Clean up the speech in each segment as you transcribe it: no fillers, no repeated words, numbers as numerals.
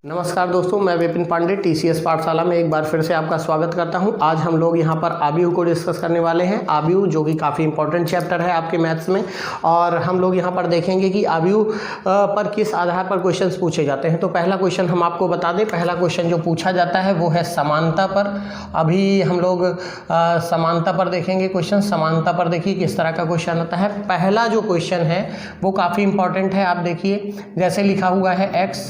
नमस्कार दोस्तों, मैं विपिन पांडे टीसीएस पाठशाला में एक बार फिर से आपका स्वागत करता हूं। आज हम लोग यहां पर आव्यूह को डिस्कस करने वाले हैं। आव्यूह जो कि काफ़ी इंपॉर्टेंट चैप्टर है आपके मैथ्स में, और हम लोग यहां पर देखेंगे कि आव्यूह पर किस आधार पर क्वेश्चंस पूछे जाते हैं। तो पहला क्वेश्चन हम आपको बता दें, पहला क्वेश्चन जो पूछा जाता है वो है समानता पर। अभी हम लोग समानता पर देखेंगे क्वेश्चन। समानता पर देखिए किस तरह का क्वेश्चन आता है। पहला जो क्वेश्चन है वो काफ़ी इंपॉर्टेंट है। आप देखिए जैसे लिखा हुआ है x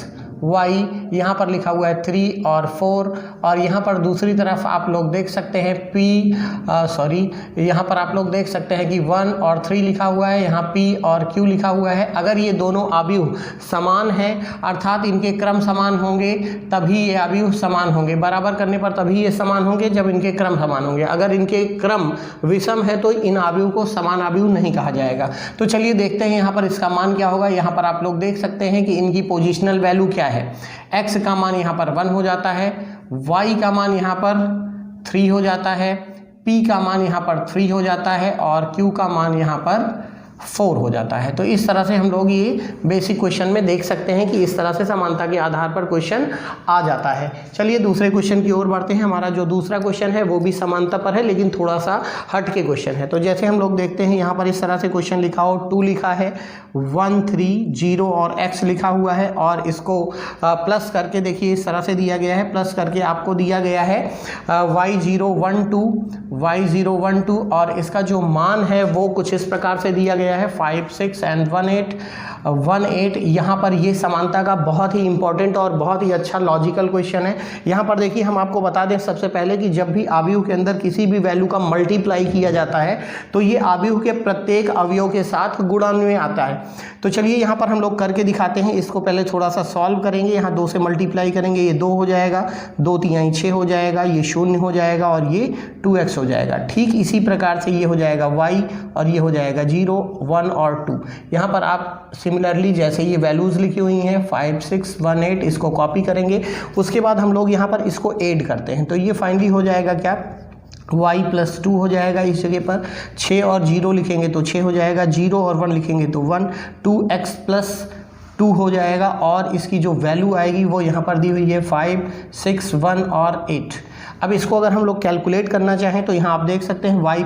y, यहाँ पर लिखा हुआ है 3 और 4, और यहाँ पर दूसरी तरफ आप लोग देख सकते हैं यहाँ पर आप लोग देख सकते हैं कि 1 और 3 लिखा हुआ है, यहाँ p और q लिखा हुआ है। अगर ये दोनों आव्यूह समान हैं, अर्थात इनके क्रम समान होंगे, तभी ये आव्यूह समान होंगे। बराबर करने पर तभी ये समान होंगे जब इनके क्रम समान होंगे। अगर इनके क्रम विषम है तो इन आव्यूह को समान आव्यूह नहीं कहा जाएगा। तो चलिए देखते हैं यहाँ पर इसका मान क्या होगा। यहाँ पर आप लोग देख सकते हैं कि इनकी पोजिशनल वैल्यू क्या है। x का मान यहाँ पर 1 हो जाता है, y का मान यहाँ पर 3 हो जाता है, p का मान यहाँ पर 3 हो जाता है, और q का मान यहाँ पर 4 हो जाता है। तो इस तरह से हम लोग ये बेसिक क्वेश्चन में देख सकते हैं कि इस तरह से समानता के आधार पर क्वेश्चन आ जाता है। चलिए दूसरे क्वेश्चन की ओर बढ़ते हैं। हमारा जो दूसरा क्वेश्चन है वो भी समानता पर है, लेकिन थोड़ा सा हट के क्वेश्चन है। तो जैसे हम लोग देखते हैं यहाँ पर इस तरह से क्वेश्चन लिखा हो, 2 लिखा है, 1 3 0 और x लिखा हुआ है, और इसको प्लस करके देखिए इस तरह से दिया गया है। प्लस करके आपको दिया गया है y0 1 2 y0 1 2, और इसका जो मान है वो कुछ इस प्रकार से दिया गया है 5 6 एंड 1 8। यहाँ पर ये समानता का बहुत ही इंपॉर्टेंट और बहुत ही अच्छा लॉजिकल क्वेश्चन है। यहाँ पर देखिए हम आपको बता दें सबसे पहले कि जब भी आव्यूह के अंदर किसी भी वैल्यू का मल्टीप्लाई किया जाता है तो ये आव्यूह के प्रत्येक अवयव के साथ गुणन में आता है। तो चलिए यहाँ पर हम लोग करके दिखाते हैं। इसको पहले थोड़ा सा सॉल्व करेंगे। यहाँ 2 से मल्टीप्लाई करेंगे, ये 2 हो जाएगा, 2 3 6 हो जाएगा, ये 0 हो जाएगा, और ये 2x हो जाएगा। ठीक इसी प्रकार से ये हो जाएगा y, और ये हो जाएगा 0 1 और 2। यहाँ पर आप सिमिलरली जैसे ये वैल्यूज़ लिखी हुई हैं 5 6 1 8, इसको कॉपी करेंगे। उसके बाद हम लोग यहाँ पर इसको ऐड करते हैं। तो ये फाइनली हो जाएगा क्या, y + 2 हो जाएगा। इस जगह पर 6 और 0 लिखेंगे तो 6 हो जाएगा, 0 और 1 लिखेंगे तो 1, 2x + 2 हो जाएगा, और इसकी जो वैल्यू आएगी वो यहाँ पर दी हुई है 5 6 1 और 8। अब इसको अगर हम लोग कैलकुलेट करना चाहें तो यहाँ आप देख सकते हैं y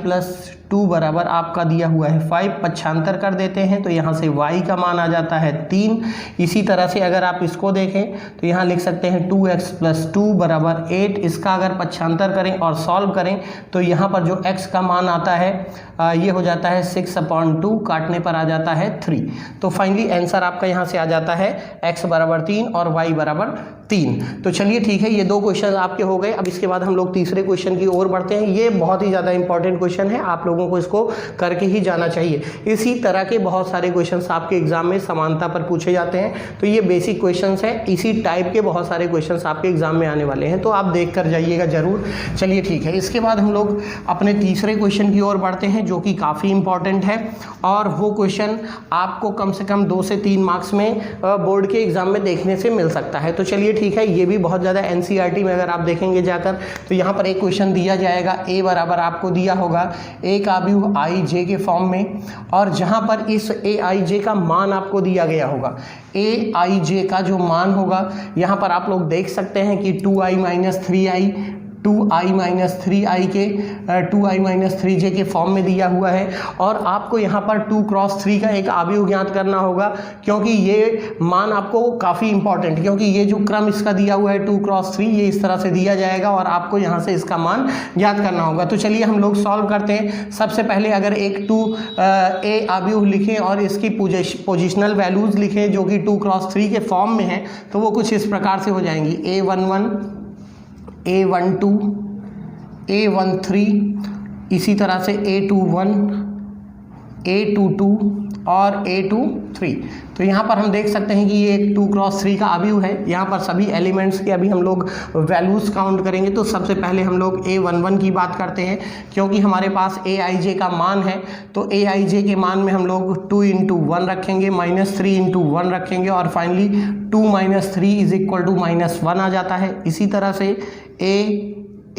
+ 2 बराबर आपका दिया हुआ है 5, पक्षांतर कर देते हैं तो यहाँ से y का मान आ जाता है 3। इसी तरह से अगर आप इसको देखें तो यहाँ लिख सकते हैं 2x + 2 बराबर 8। इसका अगर पक्षांतर करें और सॉल्व करें तो यहाँ पर जो x का मान आता है ये हो जाता है 6/2, काटने पर आ जाता है 3। तो फाइनली आंसर आपका यहाँ से आ जाता है x बराबर 3 और y बराबर 3। तो चलिए ठीक है, ये 2 क्वेश्चन आपके हो गए। अब इसके बाद हम लोग तीसरे क्वेश्चन की ओर बढ़ते हैं। ये बहुत ही ज़्यादा इंपॉर्टेंट क्वेश्चन है, आप लोगों को इसको करके ही जाना चाहिए। इसी तरह के बहुत सारे क्वेश्चंस आपके एग्जाम में समानता पर पूछे जाते हैं। तो ये बेसिक क्वेश्चंस हैं, इसी टाइप के बहुत सारे क्वेश्चंस आपके एग्जाम में आने वाले हैं, तो आप देख कर जाइएगा जरूर। चलिए ठीक है, इसके बाद हम लोग अपने तीसरे क्वेश्चन की ओर बढ़ते हैं जो कि काफ़ी इंपॉर्टेंट है, और वो क्वेश्चन आपको कम से कम 2 से 3 मार्क्स में बोर्ड के एग्जाम में देखने से मिल सकता है। तो चलिए ठीक है, ये भी बहुत ज़्यादा एनसीईआरटी में अगर आप देखेंगे जाकर तो यहाँ पर एक क्वेश्चन दिया जाएगा, a बराबर आपको दिया होगा एक आव्यूह i j के फॉर्म में, और जहाँ पर इस a i j का मान आपको दिया गया होगा। a i j का जो मान होगा यहाँ पर आप लोग देख सकते हैं कि 2i - 3j के फॉर्म में दिया हुआ है, और आपको यहाँ पर 2 × 3 का एक आव्यूह ज्ञात करना होगा, क्योंकि ये मान आपको काफ़ी इंपॉर्टेंट, क्योंकि ये जो क्रम इसका दिया हुआ है 2 × 3 ये इस तरह से दिया जाएगा, और आपको यहाँ से इसका मान ज्ञात करना होगा। तो चलिए हम लोग सॉल्व करते हैं। सबसे पहले अगर एक a आव्यूह लिखें और इसकी पोजिशनल वैल्यूज़ लिखें जो कि 2 × 3 के फॉर्म में है, तो वो कुछ इस प्रकार से हो जाएंगी a11 a12 a13, इसी तरह से a21 a22 और a23। तो यहाँ पर हम देख सकते हैं कि ये एक 2 × 3 का आव्यूह है। यहाँ पर सभी एलिमेंट्स के अभी हम लोग वैल्यूज़ काउंट करेंगे। तो सबसे पहले हम लोग a11 की बात करते हैं, क्योंकि हमारे पास a i j का मान है, तो a i j के मान में हम लोग 2 × 1 रखेंगे, -3 × 1 रखेंगे, और फाइनली 2 - 3 = -1 आ जाता है। इसी तरह से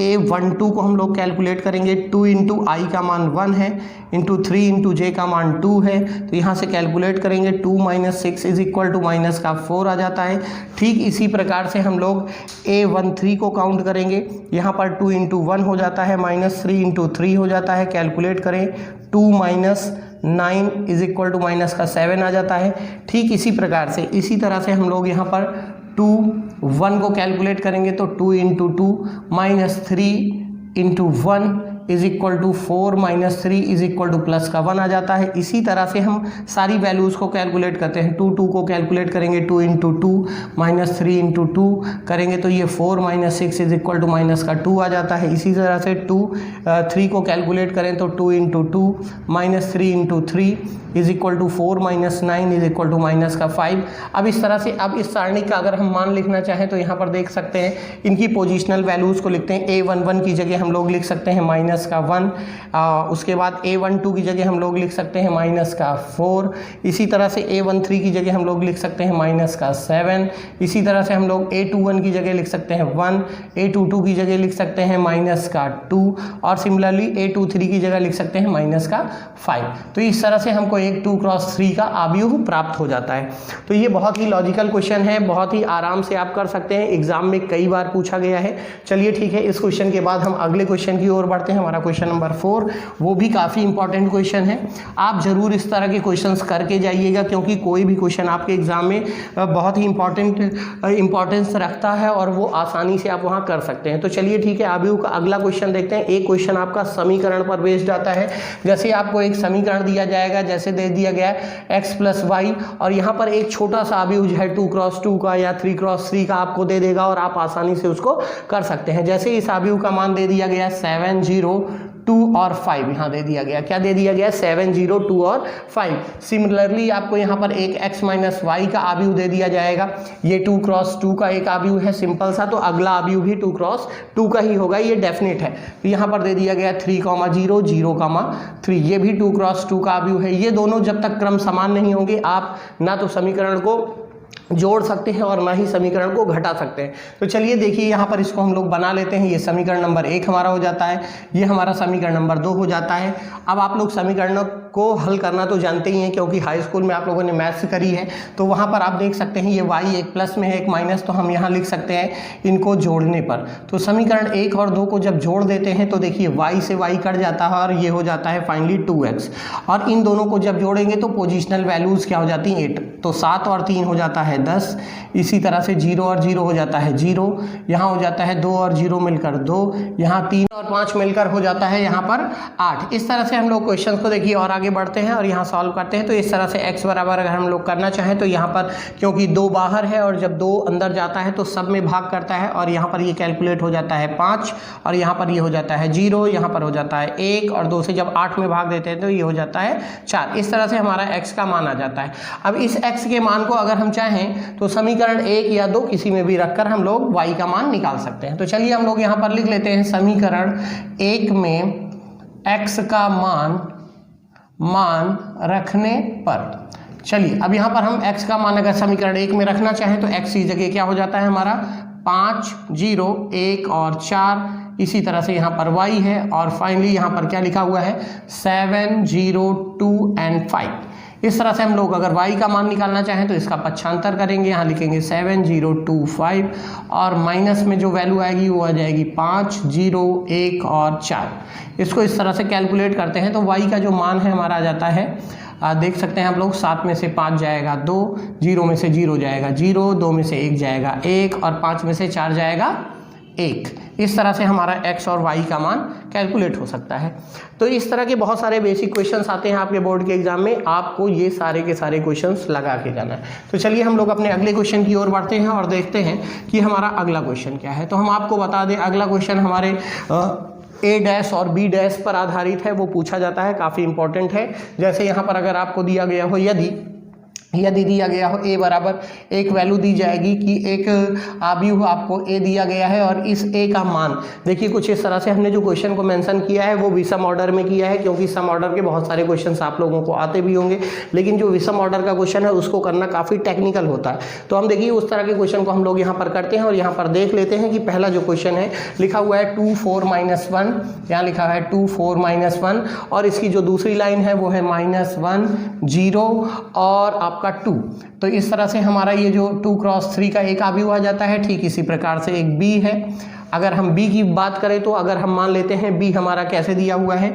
A12 को हम लोग कैलकुलेट करेंगे। 2 इंटू आई का मान 1 है, इंटू 3 इंटू जे का मान 2 है, तो यहाँ से कैलकुलेट करेंगे 2 minus 6 is equal to minus का 4 आ जाता है। ठीक इसी प्रकार से हम लोग A13 को काउंट करेंगे, यहाँ पर 2 इंटू 1 हो जाता है, माइनस 3 इंटू 3 हो जाता है, कैलकुलेट करें 2 minus 9 is equal to minus का 7 आ जाता है। ठीक इसी प्रकार से इसी तरह से हम लोग यहाँ पर 1 को कैलकुलेट करेंगे तो 2 into 2 minus 3 into 1 is equal to 4 minus 3 is equal to plus का 1 आ जाता है। इसी तरह से हम सारी वैल्यूज़ को कैलकुलेट करते हैं। 2 को कैलकुलेट करेंगे 2 इंटू 2 माइनस 3 इंटू 2 करेंगे तो ये 4 minus 6 is equal to minus का 2 आ जाता है। इसी तरह से 3 को कैलकुलेट करें तो 2 into 2 minus 3 into 3 is equal to 4 minus 9 is equal to minus का 5। अब इस तरह से अब इस सारणी का अगर हम मान लिखना चाहें तो यहाँ पर देख सकते हैं इनकी पोजिशनल वैल्यूज़ को लिखते हैं। A11 की जगह हम लोग लिख सकते हैं माइनस का 1, उसके बाद A12 की जगह हम लोग लिख सकते हैं माइनस का 4, इसी तरह से A13 की जगह हम लोग लिख सकते हैं माइनस का 7, इसी तरह से हम लोग A21 की जगह लिख सकते हैं 1, A22 की जगह लिख सकते हैं माइनस का 2 और सिमिलरली A23 की जगह लिख सकते हैं माइनस का 5। तो इस तरह से हमको एक 2 क्रॉस 3 का आव्यूह प्राप्त हो जाता है। तो ये बहुत ही लॉजिकल क्वेश्चन है, बहुत ही आराम से आप कर सकते हैं, एग्जाम में कई बार पूछा गया है। चलिए ठीक है, इस क्वेश्चन के बाद हम अगले क्वेश्चन की ओर बढ़ते हैं। हमारा क्वेश्चन नंबर 4 वो भी काफ़ी इंपॉर्टेंट क्वेश्चन है। आप जरूर इस तरह के क्वेश्चंस करके जाइएगा क्योंकि कोई भी क्वेश्चन आपके एग्जाम में बहुत ही इंपॉर्टेंस रखता है और वो आसानी से आप वहाँ कर सकते हैं। तो चलिए ठीक है, आव्यूह का अगला क्वेश्चन देखते हैं। एक क्वेश्चन आपका समीकरण पर बेस्ड आता है। जैसे आपको एक समीकरण दिया जाएगा, जैसे दे दिया गया है x प्लस वाई और यहाँ पर एक छोटा सा आव्यूह है 2 क्रॉस 2 का या 3 क्रॉस 3 का आपको दे देगा और आप आसानी से उसको कर सकते हैं। जैसे इस आव्यूह का मान दे दिया गया 7, 0, 2 और 5, यहाँ दे दिया गया, क्या दे दिया गया 7, 0, 2 और 5। सिमिलरली आपको यहाँ पर एक x माइनस वाई का आव्यूह दे दिया जाएगा। ये 2 क्रॉस 2 का एक आव्यूह है सिंपल सा, तो अगला आव्यूह भी 2 क्रॉस 2 का ही होगा, ये डेफिनेट है। तो यहाँ पर दे दिया गया 3, 0, 0, 3, ये भी 2 क्रॉस 2 का आव्यूह है। ये दोनों जब तक क्रम समान नहीं होंगे आप ना तो समीकरण को जोड़ सकते हैं और ना ही समीकरण को घटा सकते हैं। तो चलिए देखिए, यहाँ पर इसको हम लोग बना लेते हैं। ये समीकरण नंबर 1 हमारा हो जाता है, ये हमारा समीकरण नंबर 2 हो जाता है। अब आप लोग समीकरणों को हल करना तो जानते ही हैं क्योंकि हाई स्कूल में आप लोगों ने मैथ्स करी है। तो वहाँ पर आप देख सकते हैं ये y एक प्लस में है एक माइनस, तो हम यहाँ लिख सकते हैं इनको जोड़ने पर। तो समीकरण 1 और 2 को जब जोड़ देते हैं तो देखिए y से y कट जाता है और ये हो जाता है फाइनली 2x, और इन दोनों को जब जोड़ेंगे तो पोजिशनल वैल्यूज़ क्या हो जाती हैं 8, तो 7 और 3 हो जाता है 10, इसी तरह से 0 और 0 हो जाता है 0, यहाँ हो जाता है 2 और 0 मिलकर 2, यहाँ 3 और 5 मिलकर हो जाता है यहाँ पर 8। इस तरह से हम लोग क्वेश्चन को देखिए और आगे बढ़ते हैं और यहाँ सॉल्व करते हैं। तो इस तरह से x बराबर अगर हम लोग करना चाहें तो यहाँ पर क्योंकि 2 बाहर है और जब 2 अंदर जाता है तो सब में भाग करता है और यहाँ पर ये कैलकुलेट हो जाता है 5 और यहाँ पर ये हो जाता है 0, यहाँ पर हो जाता है 1 और 2 से जब 8 में भाग देते हैं तो ये हो जाता है 4। इस तरह से हमारा x का मान आ जाता है। अब इस x के मान को अगर हम चाहें तो समीकरण 1 या 2 किसी में भी रखकर हम लोग y का मान निकाल सकते हैं। तो चलिए हम लोग यहाँ पर लिख लेते हैं समीकरण 1 में x का मान रखने पर। चलिए अब यहाँ पर हम x का मान अगर समीकरण 1 में रखना चाहें तो x की जगह क्या हो जाता है हमारा 5, 0, 1 और 4, इसी तरह से यहाँ पर y है और फाइनली यहाँ पर क्या लिखा हुआ है 7, 0, 2 एंड 5। इस तरह से हम लोग अगर y का मान निकालना चाहें तो इसका पक्षांतर करेंगे, यहाँ लिखेंगे 7, 0, 2, 5 और माइनस में जो वैल्यू आएगी वो आ जाएगी 5, 0, 1 और 4। इसको इस तरह से कैलकुलेट करते हैं तो y का जो मान है हमारा आ जाता है, देख सकते हैं आप लोग 7 में से 5 जाएगा 2, 0 में से 0 जाएगा 0, 2 में से 1 जाएगा 1 और 5 में से 4 जाएगा 1। इस तरह से हमारा x और y का मान कैलकुलेट हो सकता है। तो इस तरह के बहुत सारे बेसिक क्वेश्चंस आते हैं आपके बोर्ड के एग्जाम में, आपको ये सारे के सारे क्वेश्चंस लगा के जाना है। तो चलिए हम लोग अपने अगले क्वेश्चन की ओर बढ़ते हैं और देखते हैं कि हमारा अगला क्वेश्चन क्या है। तो हम आपको बता दें अगला क्वेश्चन हमारे A- और B- पर आधारित है, वो पूछा जाता है, काफ़ी इंपॉर्टेंट है। जैसे यहाँ पर अगर आपको दिया गया हो यदि यदि दिया गया हो a बराबर एक वैल्यू दी जाएगी कि एक अवयव आपको a दिया गया है और इस a का मान देखिए कुछ इस तरह से हमने जो क्वेश्चन को मेंशन किया है वो विषम ऑर्डर में किया है, क्योंकि सम ऑर्डर के बहुत सारे क्वेश्चंस आप लोगों को आते भी होंगे, लेकिन जो विषम ऑर्डर का क्वेश्चन है उसको करना काफ़ी टेक्निकल होता है। तो हम देखिए उस तरह के क्वेश्चन को हम लोग यहाँ पर करते हैं और यहाँ पर देख लेते हैं कि पहला जो क्वेश्चन है लिखा हुआ है 2 4 -1, यहाँ लिखा है 2 4 -1 और इसकी जो दूसरी लाइन है वो है -1 0 और आपका 2। तो इस तरह से हमारा ये जो 2 क्रॉस 3 का एक अवयव आ जाता है। ठीक इसी प्रकार से एक b है। अगर हम b की बात करें तो अगर हम मान लेते हैं b हमारा कैसे दिया हुआ है,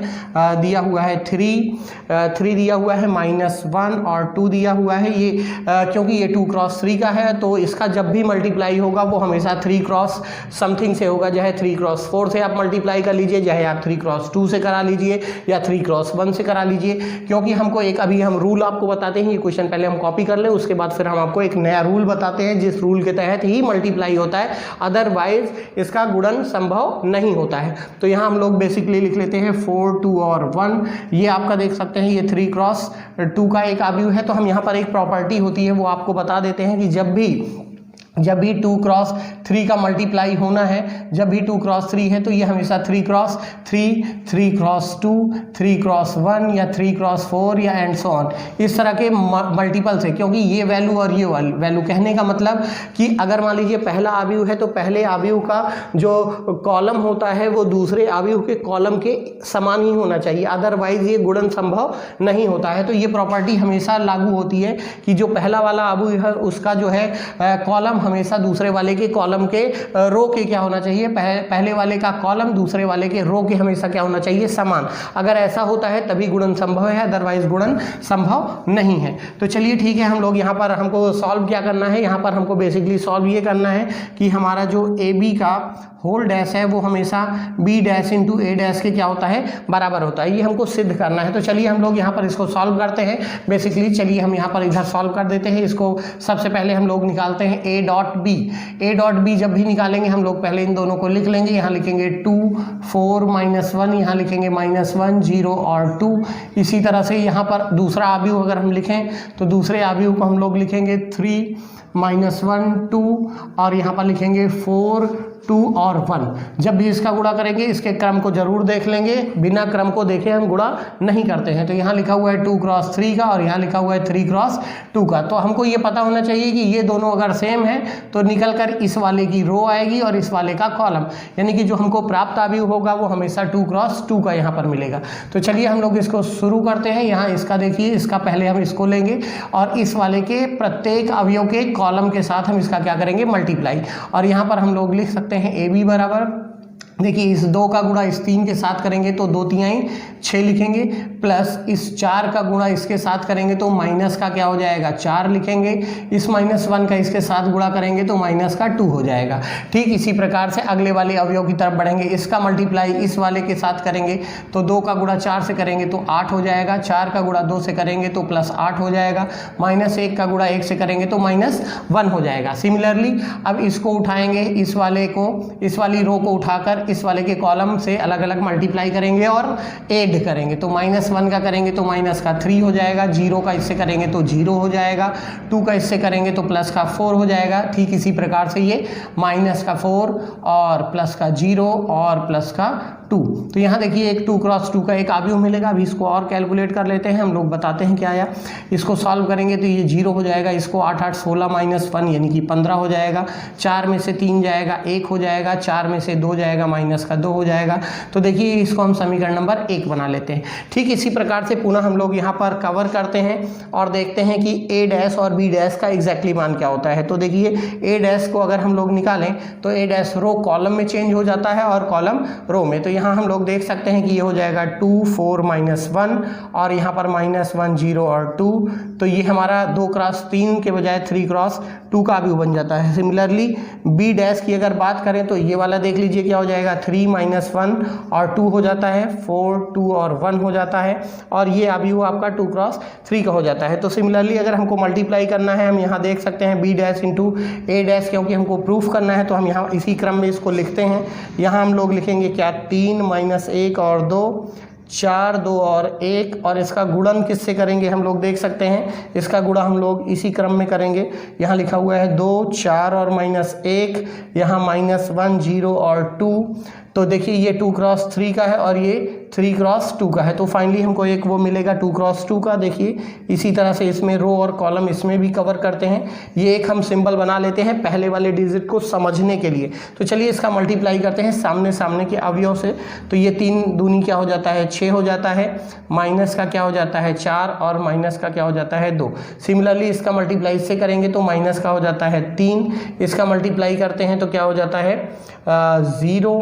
दिया हुआ है 3 दिया हुआ है -1 और 2 दिया हुआ है। ये क्योंकि ये 2 क्रॉस 3 का है तो इसका जब भी मल्टीप्लाई होगा वो हमेशा 3 क्रॉस समथिंग से होगा, चाहे 3 क्रॉस 4 से आप मल्टीप्लाई कर लीजिए, चाहे आप 3 क्रॉस 2 से करा लीजिए या 3 क्रॉस 1 से करा लीजिए। क्योंकि हमको एक अभी हम रूल आपको बताते हैं, ये क्वेश्चन पहले हम कॉपी कर लें, उसके बाद फिर हम आपको एक नया रूल बताते हैं जिस रूल के तहत ही मल्टीप्लाई होता है, अदरवाइज इसका गुणन संभव नहीं होता है। तो यहाँ हम लोग बेसिकली लिख लेते हैं 4 2 और 1। ये आपका देख सकते हैं ये 3 क्रॉस 2 का एक अवयव है। तो हम यहाँ पर एक प्रॉपर्टी होती है वो आपको बता देते हैं कि जब भी 2 क्रॉस 3 का मल्टीप्लाई होना है, जब भी 2 क्रॉस 3 है तो ये हमेशा 3 क्रॉस 3, 3 क्रॉस 2, 3 क्रॉस 1 या 3 क्रॉस 4 या एंड सो ऑन, इस तरह के मल्टीपल से। क्योंकि ये वैल्यू और ये वैल्यू कहने का मतलब कि अगर मान लीजिए पहला अवयव है तो पहले अवयव का जो कॉलम होता है वो दूसरे अवयव के कॉलम के समान ही होना चाहिए, अदरवाइज ये गुणन संभव नहीं होता है। तो ये प्रॉपर्टी हमेशा लागू होती है कि जो पहला वाला अवयव है उसका जो है कॉलम हमेशा दूसरे वाले के कॉलम के रो के क्या होना चाहिए, पहले वाले का कॉलम दूसरे वाले के रो के हमेशा क्या होना चाहिए, समान। अगर ऐसा होता है तभी गुणन संभव है, अदरवाइज गुणन संभव नहीं है। तो चलिए ठीक है, हम लोग यहाँ पर हमको सॉल्व क्या करना है, यहाँ पर हमको बेसिकली सॉल्व ये करना है कि हमारा जो ए बी का होल डैश है वो हमेशा बी डैश इंटू ए डैश के क्या होता है, बराबर होता है। ये हमको सिद्ध करना है। तो चलिए हम लोग यहाँ पर इसको सॉल्व करते हैं। बेसिकली चलिए हम यहाँ पर इधर सॉल्व कर देते हैं इसको। सबसे पहले हम लोग निकालते हैं A dot B. A dot B जब भी निकालेंगे हम लोग पहले इन दोनों को लिख लेंगे। यहाँ लिखेंगे 2 4 -1, यहाँ लिखेंगे -1 0 और 2। इसी तरह से यहाँ पर दूसरा अवयव अगर हम लिखें तो दूसरे अवयव को हम लोग लिखेंगे 3 -1 2 और यहाँ पर लिखेंगे 4 2 और 1। जब भी इसका गुणा करेंगे इसके क्रम को जरूर देख लेंगे, बिना क्रम को देखे हम गुणा नहीं करते हैं। तो यहाँ लिखा हुआ है 2 क्रॉस 3 का और यहाँ लिखा हुआ है 3 क्रॉस 2 का। तो हमको ये पता होना चाहिए कि ये दोनों अगर सेम है तो निकल कर इस वाले की रो आएगी और इस वाले का कॉलम, यानी कि जो हमको प्राप्त अवयव होगा वो हमेशा 2 क्रॉस 2 का यहाँ पर मिलेगा। तो चलिए हम लोग इसको शुरू करते हैं। यहाँ इसका देखिए, इसका पहले हम इसको लेंगे और इस वाले के प्रत्येक अवयव के कॉलम के साथ हम इसका क्या करेंगे, मल्टीप्लाई। और यहाँ पर हम लोग लिख सकते हैं ए बी बराबर, देखिए इस 2 का गुणा इस 3 के साथ करेंगे तो 2 3 6 लिखेंगे, प्लस इस 4 का गुणा इसके साथ करेंगे तो माइनस का क्या हो जाएगा, 4 लिखेंगे। इस -1 का इसके साथ गुणा करेंगे तो माइनस का 2 हो जाएगा। ठीक इसी प्रकार से अगले वाले अवयव की तरफ बढ़ेंगे। इसका मल्टीप्लाई इस वाले के साथ करेंगे तो 2 का गुणा 4 से करेंगे तो 8 हो जाएगा, 4 का गुणा 2 से करेंगे तो +8 हो जाएगा, -1 का गुणा 1 से करेंगे तो -1 हो जाएगा। सिमिलरली अब इसको उठाएंगे, इस वाले को, इस वाली रो को उठाकर इस वाले के कॉलम से अलग अलग मल्टीप्लाई करेंगे और ऐड करेंगे। तो -1 का करेंगे तो माइनस का 3 हो जाएगा, 0 का इससे करेंगे तो 0 हो जाएगा, 2 का इससे करेंगे तो प्लस का 4 हो जाएगा। ठीक इसी प्रकार से ये -4 और प्लस का 0 और प्लस का 2। तो यहाँ देखिए एक 2 क्रॉस 2 का एक अवयव मिलेगा। अभी इसको और कैलकुलेट कर लेते हैं हम लोग, बताते हैं क्या आया। इसको सॉल्व करेंगे तो ये 0 हो जाएगा, इसको 8 8 16 -1 यानी कि 15 हो जाएगा। 4 में से 3 जाएगा 1 हो जाएगा, 4 में से 2 जाएगा माइनस का 2 हो जाएगा। तो देखिए इसको हम समीकरण नंबर 1 बना लेते हैं। ठीक इसी प्रकार से पुनः हम लोग यहाँ पर कवर करते हैं और देखते हैं कि ए डैश और बी डैश का एग्जैक्टली मान क्या होता है। तो देखिए ए डैश को अगर हम लोग निकालें तो ए डैश रो कॉलम में चेंज हो जाता है और कॉलम रो में। तो यहाँ हम लोग देख सकते हैं कि ये हो जाएगा 2 4 -1 और यहाँ पर -1 0 और 2। तो ये हमारा 2 क्रॉस 3 के बजाय 3 क्रॉस 2 का भी बन जाता है। सिमिलरली बी डैश की अगर बात करें तो ये वाला देख लीजिए क्या हो जाएगा, 3 -1 और 2 हो जाता है, 4 2 और 1 हो जाता है और ये अभी वो आपका 2 क्रॉस 3 का हो जाता है। तो सिमिलरली अगर हमको मल्टीप्लाई करना है हम यहाँ देख सकते हैं बी डैश इंटू ए डैश, क्योंकि हमको प्रूफ करना है तो हम यहाँ इसी क्रम में इसको लिखते हैं। यहाँ हम लोग लिखेंगे क्या, 3 -1 और 2 4 2 और 1, और इसका गुणन किससे करेंगे हम लोग देख सकते हैं, इसका गुणा हम लोग इसी क्रम में करेंगे। यहाँ लिखा हुआ है 2 4 और -1, यहाँ -1 0 और 2, तो देखिए ये 2 क्रॉस 3 का है और ये 3 क्रॉस 2 का है, तो फाइनली हमको एक वो मिलेगा 2 क्रॉस 2 का। देखिए इसी तरह से इसमें रो और कॉलम इसमें भी कवर करते हैं। ये एक हम सिंबल बना लेते हैं पहले वाले डिजिट को समझने के लिए। तो चलिए इसका मल्टीप्लाई करते हैं सामने सामने के अवयव से। तो ये 3 दूनी क्या हो जाता है 6 हो जाता है, माइनस का क्या हो जाता है 4 और माइनस का क्या हो जाता है 2। सिमिलरली इसका मल्टीप्लाई इससे करेंगे तो माइनस का हो जाता है 3, इसका मल्टीप्लाई करते हैं तो क्या हो जाता है 0,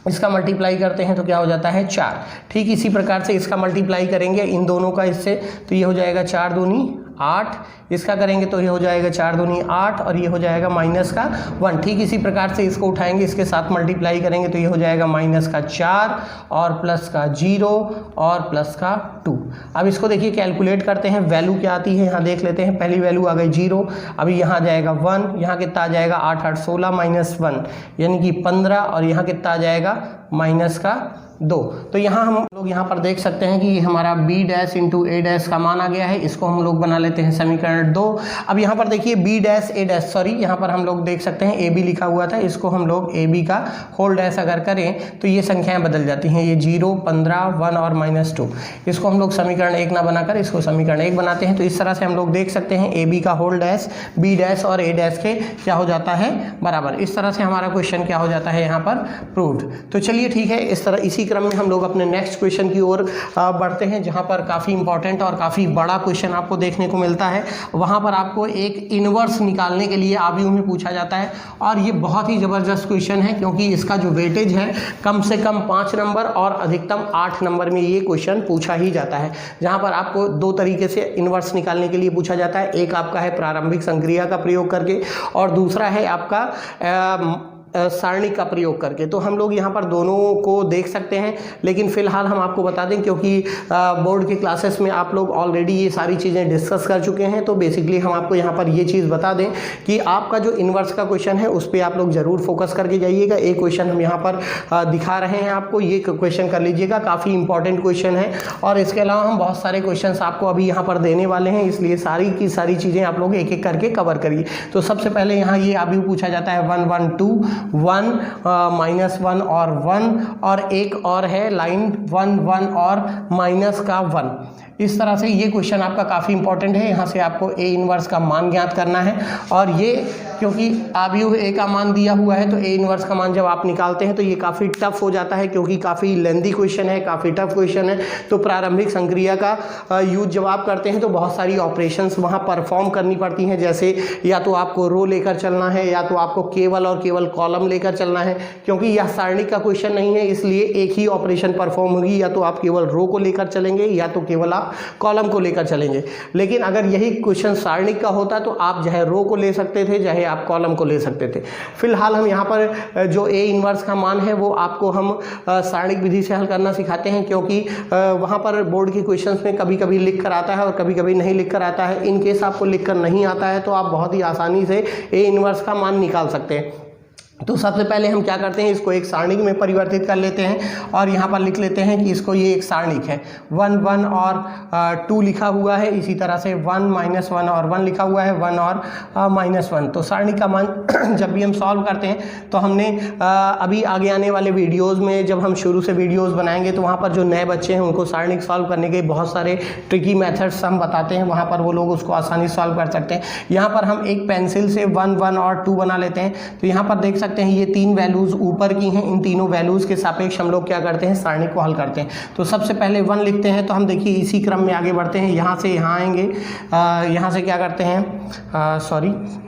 इसका मल्टीप्लाई करते हैं तो क्या हो जाता है 4। ठीक इसी प्रकार से इसका मल्टीप्लाई करेंगे इन दोनों का इससे, तो ये हो जाएगा 4 दूनी 8, इसका करेंगे तो ये हो जाएगा 4 दूनी 8 और ये हो जाएगा माइनस का 1। ठीक इसी प्रकार से इसको उठाएंगे, इसके साथ मल्टीप्लाई करेंगे तो ये हो जाएगा माइनस का 4 और प्लस का 0 और प्लस का 2। अब इसको देखिए कैलकुलेट करते हैं, वैल्यू क्या आती है यहाँ देख लेते हैं। पहली वैल्यू आ गई 0, अभी यहाँ आ जाएगा 1, यहाँ कितना आ जाएगा 8 8 16 माइनस 1 यानी कि 15, और यहाँ कितना आ जाएगा माइनस का 2। तो यहाँ हम लोग यहाँ पर देख सकते हैं कि हमारा b dash into a dash का मान आ गया है। इसको हम लोग बना लेते हैं समीकरण 2। अब यहाँ पर देखिए b dash a dash, sorry यहाँ पर हम लोग देख सकते हैं ab लिखा हुआ था, इसको हम लोग ab का होल डैश अगर करें तो ये संख्याएं बदल जाती हैं, ये 0 15 1 और -2। इसको हम लोग समीकरण 1 ना बनाकर इसको समीकरण 1 बनाते हैं। तो इस तरह से हम लोग देख सकते हैं ab का होल डैश b डैश और a डैश के क्या हो जाता है बराबर। इस तरह से हमारा क्वेश्चन क्या हो जाता है यहाँ पर प्रूव्ड। तो चलिए ठीक है, इस तरह इसी क्रम में हम लोग अपने नेक्स्ट क्वेश्चन की ओर बढ़ते हैं, जहां पर काफ़ी इंपॉर्टेंट और काफ़ी बड़ा क्वेश्चन आपको देखने को मिलता है। वहां पर आपको एक इनवर्स निकालने के लिए आव्यूह में पूछा जाता है, और ये बहुत ही ज़बरदस्त क्वेश्चन है क्योंकि इसका जो वेटेज है कम से कम 5 नंबर और अधिकतम 8 नंबर में ये क्वेश्चन पूछा ही जाता है। जहाँ पर आपको 2 तरीके से इनवर्स निकालने के लिए पूछा जाता है, एक आपका है प्रारंभिक संक्रिया का प्रयोग करके और दूसरा है आपका सारणी का प्रयोग करके। तो हम लोग यहाँ पर दोनों को देख सकते हैं, लेकिन फिलहाल हम आपको बता दें क्योंकि बोर्ड के क्लासेस में आप लोग ऑलरेडी ये सारी चीज़ें डिस्कस कर चुके हैं, तो बेसिकली हम आपको यहाँ पर ये चीज़ बता दें कि आपका जो इन्वर्स का क्वेश्चन है उस पर आप लोग ज़रूर फोकस करके जाइएगा। एक क्वेश्चन हम यहाँ पर दिखा रहे हैं आपको, ये क्वेश्चन कर लीजिएगा, काफ़ी इंपॉर्टेंट क्वेश्चन है। और इसके अलावा हम बहुत सारे क्वेश्चन आपको अभी यहाँ पर देने वाले हैं, इसलिए सारी की सारी चीज़ें आप लोग एक एक करके कवर करिए। तो सबसे पहले यहाँ ये अभी पूछा जाता है 1 1 2 1 -1 और 1, और एक और है लाइन 1 1 और माइनस का 1। इस तरह से ये क्वेश्चन आपका काफ़ी इंपॉर्टेंट है। यहाँ से आपको ए इनवर्स का मान ज्ञात करना है, और ये क्योंकि आव्यूह ए का मान दिया हुआ है तो ए इनवर्स का मान जब आप निकालते हैं तो ये काफ़ी टफ हो जाता है क्योंकि काफ़ी लेंदी क्वेश्चन है, काफ़ी टफ क्वेश्चन है। तो प्रारंभिक संक्रिया का यूज जब आप करते हैं तो बहुत सारी ऑपरेशंस वहाँ परफॉर्म करनी पड़ती हैं, जैसे या तो आपको रो लेकर चलना है या तो आपको केवल और केवल कॉलम लेकर चलना है। क्योंकि यह सारणी का क्वेश्चन नहीं है इसलिए एक ही ऑपरेशन परफॉर्म होगी, या तो आप केवल रो को लेकर चलेंगे या तो केवल आप कॉलम को लेकर चलेंगे। लेकिन अगर यही क्वेश्चन सारणी का होता तो आप चाहे रो को ले सकते थे चाहे आप कॉलम को ले सकते थे। फिलहाल हम यहाँ पर जो ए इनवर्स का मान है वो आपको हम सारणिक विधि से हल करना सिखाते हैं, क्योंकि वहाँ पर बोर्ड के क्वेश्चंस में कभी कभी लिख कर आता है और कभी कभी नहीं लिख कर आता है। इन केस आपको लिख कर नहीं आता है तो आप बहुत ही आसानी से ए इनवर्स का मान निकाल सकते हैं। तो सबसे पहले हम क्या करते हैं, इसको एक सारणिक में परिवर्तित कर लेते हैं और यहाँ पर लिख लेते हैं कि इसको ये एक सारणिक है। 1 1 और 2 लिखा हुआ है, इसी तरह से 1 -1 और 1 लिखा हुआ है, 1 और -1। तो सारणिक का मान जब भी हम सॉल्व करते हैं तो हमने अभी आगे आने वाले वीडियोज़ में जब हम शुरू से वीडियोज़ बनाएंगे तो वहाँ पर जो नए बच्चे हैं उनको सारणिक सॉल्व करने के बहुत सारे ट्रिकी मेथड्स हम बताते हैं, वहाँ पर वो लोग उसको आसानी से सॉल्व कर सकते हैं। यहाँ पर हम एक पेंसिल से 1 1 और 2 बना लेते हैं। तो यहाँ पर देख सकते हैं ये 3 वैल्यूज ऊपर की हैं, इन तीनों वैल्यूज के सापेक्ष हम लोग क्या करते हैं सारणिक को हल करते हैं। तो सबसे पहले 1 लिखते हैं, तो हम देखिए इसी क्रम में आगे बढ़ते हैं, यहाँ से यहाँ आएंगे, यहाँ से क्या करते हैं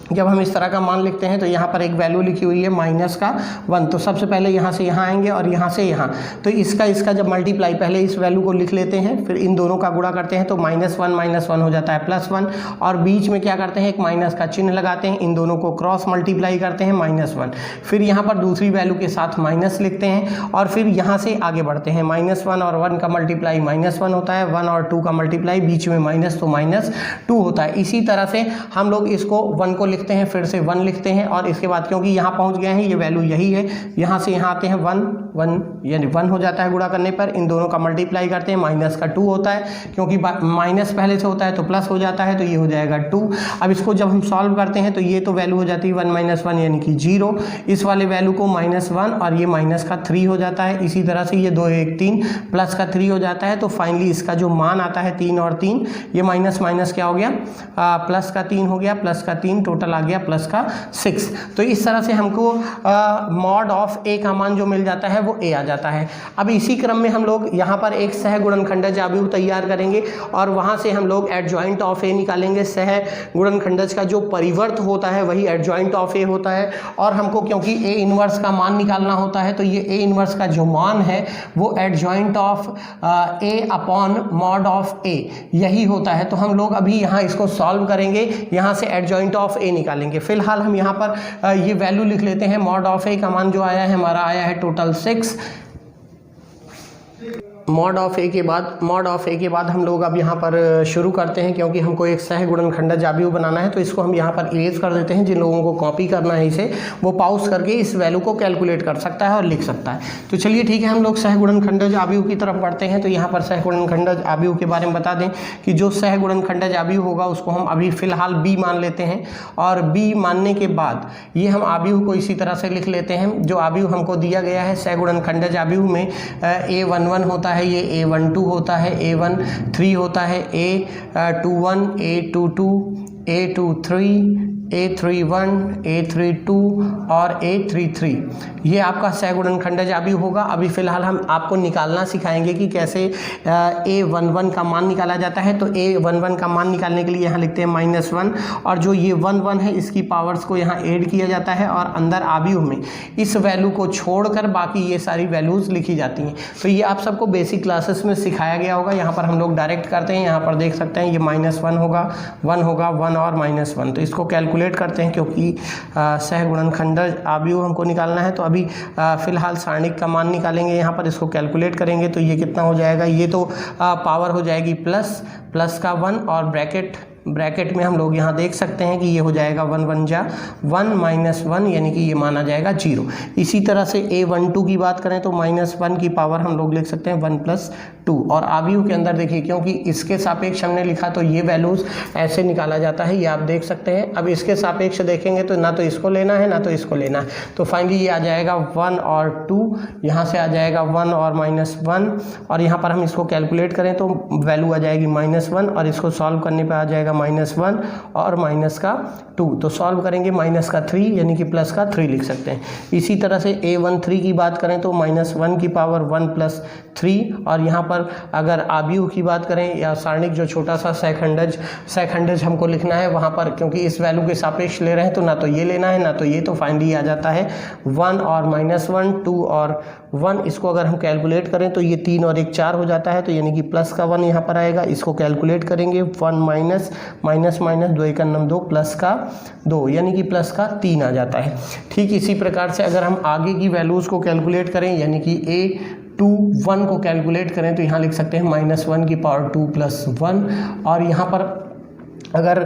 जब हम इस तरह का मान लिखते हैं तो यहाँ पर एक वैल्यू लिखी हुई है -1। तो सबसे पहले यहाँ से यहाँ आएंगे और यहाँ से यहाँ, तो इसका जब मल्टीप्लाई पहले इस वैल्यू को लिख लेते हैं, फिर इन दोनों का गुणा करते हैं तो -1 हो जाता है +1, और बीच में क्या करते हैं एक माइनस का चिन्ह लगाते हैं, इन दोनों को क्रॉस मल्टीप्लाई करते हैं -1। फिर यहाँ पर दूसरी वैल्यू के साथ माइनस लिखते हैं और फिर यहाँ से आगे बढ़ते हैं। -1 और 1 का मल्टीप्लाई -1 होता है, 1 और 2 का मल्टीप्लाई बीच में माइनस तो -2 होता है। इसी तरह से हम लोग इसको 1 को लिखते हैं, फिर से 1 लिखते हैं और इसके बाद क्योंकि यहाँ पहुँच गए हैं, ये वैल्यू यही है, यहाँ से यहाँ आते हैं 1 1 यानी 1 हो जाता है गुणा करने पर। इन दोनों का मल्टीप्लाई करते हैं, माइनस का 2 होता है, क्योंकि माइनस पहले से होता है तो प्लस हो जाता है, तो ये हो जाएगा 2। अब इसको जब हम सॉल्व करते हैं तो ये तो वैल्यू हो जाती है 1 - 1 यानी कि 0। इस वाले वैल्यू को -1 और ये माइनस का 3 हो जाता है। इसी तरह से ये 2 1 3 प्लस का 3 हो जाता है। तो फाइनली इसका जो मान आता है 3 और 3, ये माइनस माइनस क्या हो गया, प्लस का 3 हो गया, प्लस का 3 टोटल आ गया प्लस का 6। तो इस तरह से हमको मॉड ऑफ ए का मान जो मिल जाता है वो ए आ जाता है। अब इसी क्रम में हम लोग यहाँ पर एक सह गुणनखंडज आव्यूह तैयार करेंगे और वहाँ से हम लोग एडजॉइंट ऑफ ए निकालेंगे। सह गुणनखंडज का जो परिवर्त होता है वही एडजॉइंट ऑफ ए होता है। और हमको क्योंकि ए इनवर्स का मान निकालना होता है, तो ये ए इनवर्स का जो मान है वो adjoint of A upon mod of A यही होता है। तो हम लोग अभी यहाँ इसको सॉल्व करेंगे, यहाँ से एडजॉइंट ऑफ ए निकालेंगे। फिलहाल हम यहाँ पर ये वैल्यू लिख लेते हैं। मॉड ऑफ ए का मान जो आया है हमारा आया है टोटल 6। मॉड ऑफ ए के बाद हम लोग अब यहाँ पर शुरू करते हैं, क्योंकि हमको एक सह गुणनखंडज आव्यूह बनाना है। तो इसको हम यहाँ पर इरेज कर देते हैं। जिन लोगों को कॉपी करना है इसे, वो पॉज करके इस वैल्यू को कैलकुलेट कर सकता है और लिख सकता है। तो चलिए ठीक है, हम लोग सह गुणनखंडज आव्यूह की तरफ बढ़ते हैं। तो यहाँ पर सह गुणनखंडज आव्यूह के बारे में बता दें कि जो सह गुणनखंडज आव्यूह होगा उसको हम अभी फिलहाल बी मान लेते हैं। और बी मानने के बाद ये हम आव्यूह को इसी तरह से लिख लेते हैं। जो आव्यूह हमको दिया गया है सह गुणनखंडज आव्यूह में A11 होता है, ये A12 होता है, A13 होता है, A21, A22, A23, A31, A32 और A33, ये आपका सह गुणनखंडज आव्यूह होगा। अभी फिलहाल हम आपको निकालना सिखाएंगे कि कैसे A11 का मान निकाला जाता है। तो A11 का मान निकालने के लिए यहाँ लिखते हैं -1 और जो ये 1 है इसकी पावर्स को यहाँ ऐड किया जाता है और अंदर आव्यूह में इस वैल्यू को छोड़कर बाकी ये सारी वैल्यूज़ लिखी जाती हैं। तो ये आप सबको बेसिक क्लासेस में सिखाया गया होगा। यहाँ पर हम लोग डायरेक्ट करते हैं। यहाँ पर देख सकते हैं ये -1 होगा, 1 होगा, 1 और -1। तो इसको कैलकुलेट करते हैं, क्योंकि सह गुणनखंडज आव्यूह हमको निकालना है। तो अभी फिलहाल सारणिक का मान निकालेंगे। यहाँ पर इसको कैलकुलेट करेंगे तो ये कितना हो जाएगा, ये तो पावर हो जाएगी प्लस का 1 और ब्रैकेट में हम लोग यहाँ देख सकते हैं कि ये हो जाएगा 1 1 जा 1 -1 यानी कि ये माना जाएगा 0। इसी तरह से A12 की बात करें तो -1 की पावर हम लोग लिख सकते हैं 1 + 2। और आव्यूह के अंदर देखिए, क्योंकि इसके सापेक्ष हमने लिखा तो ये वैल्यूज़ ऐसे निकाला जाता है, ये आप देख सकते हैं। अब इसके सापेक्ष देखेंगे तो ना तो इसको लेना है ना तो इसको लेना है। तो फाइनली ये आ जाएगा 1 और 2, यहाँ से आ जाएगा 1 और -1 और यहाँ पर हम इसको कैलकुलेट करें तो वैल्यू आ जाएगी -1 और इसको सॉल्व करने पर आ जाएगा -1 और -2। तो सॉल्व करेंगे -3 यानी कि प्लस का 3 लिख सकते हैं। इसी तरह से A13 की बात करें तो -1 की पावर 1 + 3 और यहाँ पर अगर आव्यूह की बात करें या सारणिक जो छोटा सा सहखंडज हमको लिखना है, वहाँ पर क्योंकि इस वैल्यू के सापेक्ष ले रहे हैं तो ना तो ये लेना है ना तो ये। तो फाइनली आ जाता है 1 और -1, 2 और 1। इसको अगर हम कैलकुलेट करें तो ये 3 और 1 4 हो जाता है, तो यानी कि प्लस का 1 यहाँ पर आएगा। इसको कैलकुलेट करेंगे 1 - 2 1 2 प्लस का 2 यानी कि प्लस का 3 आ जाता है। ठीक इसी प्रकार से अगर हम आगे की वैल्यूज़ को कैलकुलेट करें यानी कि A21 को कैलकुलेट करें तो यहाँ लिख सकते हैं -1 की पावर 2 + 1 और यहाँ पर अगर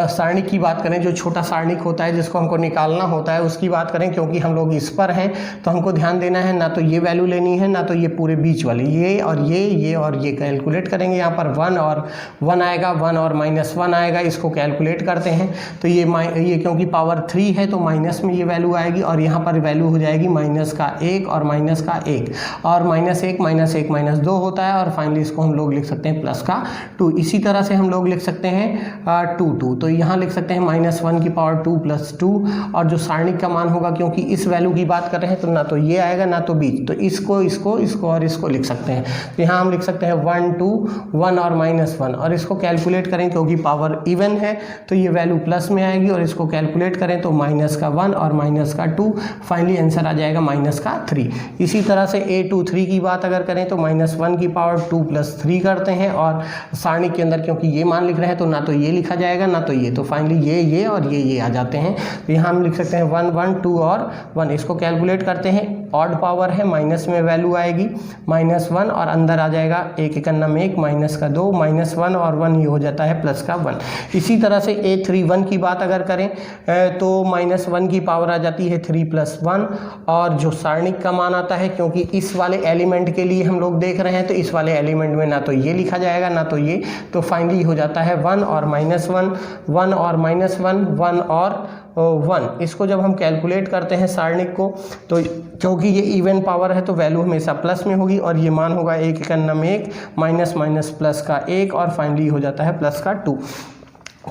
सारणिक की बात करें, जो छोटा सारणिक होता है जिसको हमको निकालना होता है उसकी बात करें, क्योंकि हम लोग इस पर हैं तो हमको ध्यान देना है ना तो ये वैल्यू लेनी है ना तो ये पूरे बीच वाले, ये और ये कैलकुलेट करेंगे। यहाँ पर 1 और 1 आएगा, 1 और -1 आएगा, इसको कैलकुलेट करते हैं तो ये क्योंकि पावर 3 है तो माइनस में ये वैल्यू आएगी और यहाँ पर वैल्यू हो जाएगी -1 और -1 और -1 -2 होता है और फाइनली इसको हम लोग लिख सकते हैं +2। इसी तरह से हम लोग लिख सकते हैं 2 तो यहाँ लिख सकते हैं -1 की पावर 2 + 2 और जो सारणिक का मान होगा, क्योंकि इस वैल्यू की बात कर रहे हैं तो ना तो ये आएगा ना तो बीच, तो इसको और इसको लिख सकते हैं। तो यहाँ हम लिख सकते हैं 1 2 1 और -1 और इसको कैलकुलेट करें क्योंकि पावर इवन है तो ये वैल्यू प्लस में आएगी और इसको कैलकुलेट करें तो -1 और -2, फाइनली आंसर आ जाएगा -3। इसी तरह से A23 की बात अगर करें तो -1 की पावर 2 + 3 करते हैं और सारणिक के अंदर क्योंकि ये मान लिख रहे हैं तो ना तो ये लिखा जाएगा ना तो ये, तो फाइनली ये और ये आ जाते हैं। तो यहाँ हम लिख सकते हैं 1 1 2 और 1। इसको कैलकुलेट करते हैं ऑड पावर है, माइनस में वैल्यू आएगी -1 और अंदर आ जाएगा 1 एकन्ना में 1 माइनस का 2 -1 और 1 ये हो जाता है प्लस का 1। इसी तरह से A31 की बात अगर करें तो -1 की पावर आ जाती है 3 + 1 और जो सारणिक का मान आता है, क्योंकि इस वाले एलिमेंट के लिए हम लोग देख रहे हैं तो इस वाले एलिमेंट में ना तो ये लिखा जाएगा ना तो ये, तो फाइनली हो जाता है 1 और -1, 1 और -1, 1 और 1। इसको जब हम कैलकुलेट करते हैं सारणिक को तो क्योंकि ये इवन पावर है तो वैल्यू हमेशा प्लस में होगी और ये मान होगा 1 एकन्ना में 1 माइनस प्लस का 1 और फाइनली हो जाता है प्लस का 2।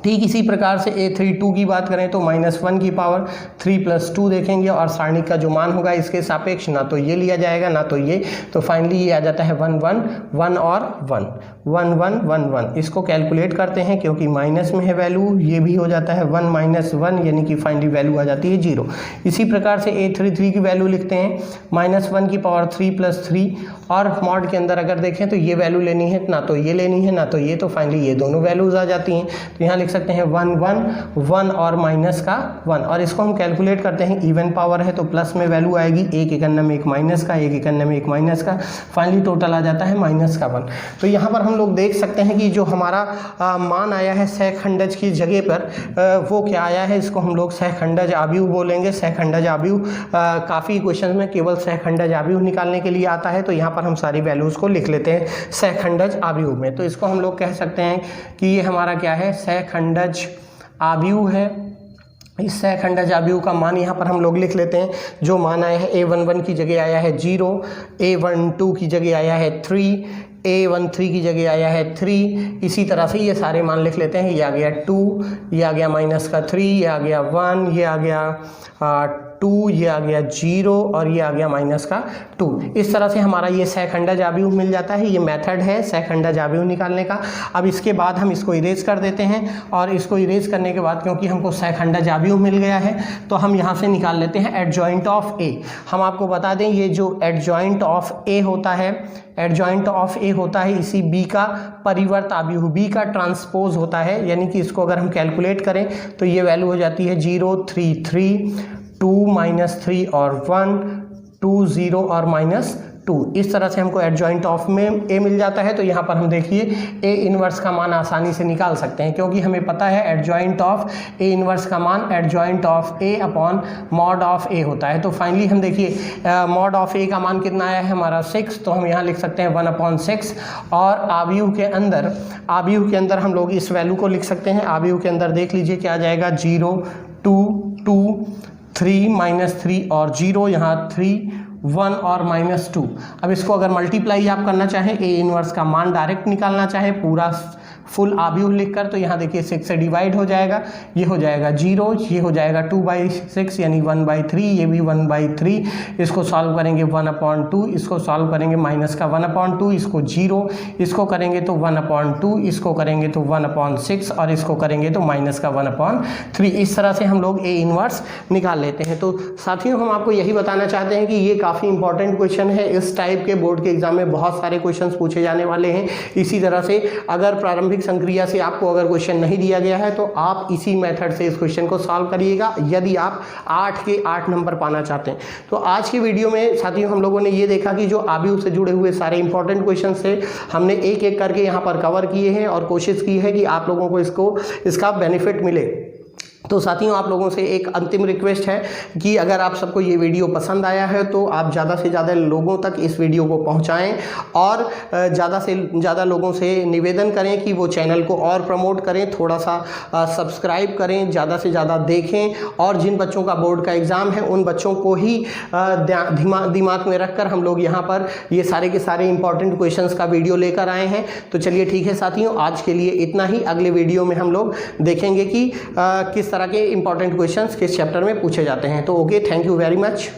ठीक इसी प्रकार से A32 की बात करें तो -1 की पावर 3 + 2 देखेंगे और सारणिक का जो मान होगा इसके सापेक्ष ना तो ये लिया जाएगा ना तो ये, तो फाइनली ये आ जाता है 1 1 1 और 1 1 1 1 1। इसको कैलकुलेट करते हैं क्योंकि माइनस में है वैल्यू, ये भी हो जाता है 1 - 1 यानी कि फाइनली वैल्यू आ जाती है 0। इसी प्रकार से A33 की वैल्यू लिखते हैं -1 की पावर 3 + 3 और मॉड के अंदर अगर देखें तो ये वैल्यू लेनी है ना तो ये लेनी है ना तो ये, तो फाइनली ये दोनों वैल्यूज आ जाती हैं। तो यहाँ लिख सकते हैं 1 1 1 और माइनस का 1 और इसको हम कैलकुलेट करते हैं, इवन पावर है तो प्लस में वैल्यू आएगी 1 एकन्ना में 1 माइनस का 1 एकन्ना में 1 माइनस का, फाइनली टोटल आ जाता है माइनस का 1। तो यहाँ पर हम लोग देख सकते हैं कि जो हमारा मान आया है सहखंडज की जगह पर वो क्या आया है, इसको हम लोग सहखंडज आव्यूह बोलेंगे। सहखंडज आव्यूह काफ़ी क्वेश्चन में केवल सहखंडज आव्यूह निकालने के लिए आता है, तो यहाँ पर हम सारी वैल्यूज़ को लिख लेते हैं सहखंडज आव्यूह में। तो इसको हम लोग कह सकते हैं कि ये हमारा क्या है, सहखंडज आव्यूह है। इस सहखंडज आव्यूह का मान यहाँ पर हम लोग लिख लेते हैं। जो मान आया है A11 की जगह आया है 0, A12 की जगह आया है 3, A13 की जगह आया है 3। इसी तरह से ये सारे मान लिख लेते हैं। ये आ गया 2, ये आ गया -3, ये आ गया 1, ये आ गया 2, ये आ गया 0 और ये आ गया -2। इस तरह से हमारा ये सहखंडज आव्यूह मिल जाता है। ये मेथड है सहखंडज आव्यूह निकालने का। अब इसके बाद हम इसको इरेज कर देते हैं और इसको इरेज करने के बाद क्योंकि हमको सहखंडज आव्यूह मिल गया है तो हम यहाँ से निकाल लेते हैं एडजॉइंट ऑफ ए। हम आपको बता दें ये जो एडजॉइंट ऑफ ए होता है, एडजॉइंट ऑफ ए होता है इसी बी का परिवर्त आव्यूह, बी का ट्रांसपोज होता है। यानी कि इसको अगर हम कैलकुलेट करें तो ये वैल्यू हो जाती है 0 3 3 2 -3 और 1 2 0 और -2। इस तरह से हमको एडजॉइंट ऑफ में ए मिल जाता है। तो यहाँ पर हम देखिए ए इनवर्स का मान आसानी से निकाल सकते हैं क्योंकि हमें पता है एडजॉइंट ऑफ ए इनवर्स का मान adjoint of A upon mod of A होता है। तो फाइनली हम देखिए मॉड ऑफ ए का मान कितना आया है हमारा 6, तो हम यहाँ लिख सकते हैं 1/6 और आव्यूह के अंदर हम लोग इस वैल्यू को लिख सकते हैं। आव्यूह के अंदर देख लीजिए क्या आ जाएगा 0 2 2 3 -3 और 0, यहाँ 3 1 और -2। अब इसको अगर मल्टीप्लाई आप करना चाहें, ए इनवर्स का मान डायरेक्ट निकालना चाहें पूरा फुल आव्यूह लिखकर, तो यहाँ देखिए 6 से डिवाइड हो जाएगा, ये हो जाएगा 0, ये हो जाएगा 2/6 यानी 1/3, ये भी 1/3। इसको सॉल्व करेंगे 1/2, इसको सॉल्व करेंगे माइनस का 1/2, इसको 0, इसको करेंगे तो 1/2, इसको करेंगे तो 1/6 और इसको करेंगे तो माइनस का 1/3। इस तरह से हम लोग ए इनवर्स निकाल लेते हैं। तो साथियों हम आपको यही बताना चाहते हैं कि ये काफ़ी इंपॉर्टेंट क्वेश्चन है। इस टाइप के बोर्ड के एग्जाम में बहुत सारे क्वेश्चन पूछे जाने वाले हैं। इसी तरह से अगर प्रारंभिक संक्रिया से आपको अगर क्वेश्चन नहीं दिया गया है तो आप इसी मेथड से इस क्वेश्चन को सॉल्व करिएगा यदि आप 8 के 8 नंबर पाना चाहते हैं। तो आज की वीडियो में साथियों हम लोगों ने ये देखा कि जो आव्यूह से जुड़े हुए सारे इंपॉर्टेंट क्वेश्चन से हमने एक एक करके यहाँ पर कवर किए हैं और कोशिश की है कि आप लोगों को इसका बेनिफिट मिले। तो साथियों आप लोगों से एक अंतिम रिक्वेस्ट है कि अगर आप सबको ये वीडियो पसंद आया है तो आप ज़्यादा से ज़्यादा लोगों तक इस वीडियो को पहुंचाएं और ज़्यादा से ज़्यादा लोगों से निवेदन करें कि वो चैनल को और प्रमोट करें, थोड़ा सा सब्सक्राइब करें, ज़्यादा से ज़्यादा देखें। और जिन बच्चों का बोर्ड का एग्ज़ाम है उन बच्चों को ही दिमाग में रखकर हम लोग यहाँ पर ये सारे के सारे इंपॉर्टेंट क्वेश्चंस का वीडियो लेकर आए हैं। तो चलिए ठीक है साथियों, आज के लिए इतना ही। अगले वीडियो में हम लोग देखेंगे कि किस तरह के इंपॉर्टेंट क्वेश्चंस किस चैप्टर में पूछे जाते हैं। तो okay, thank you very much.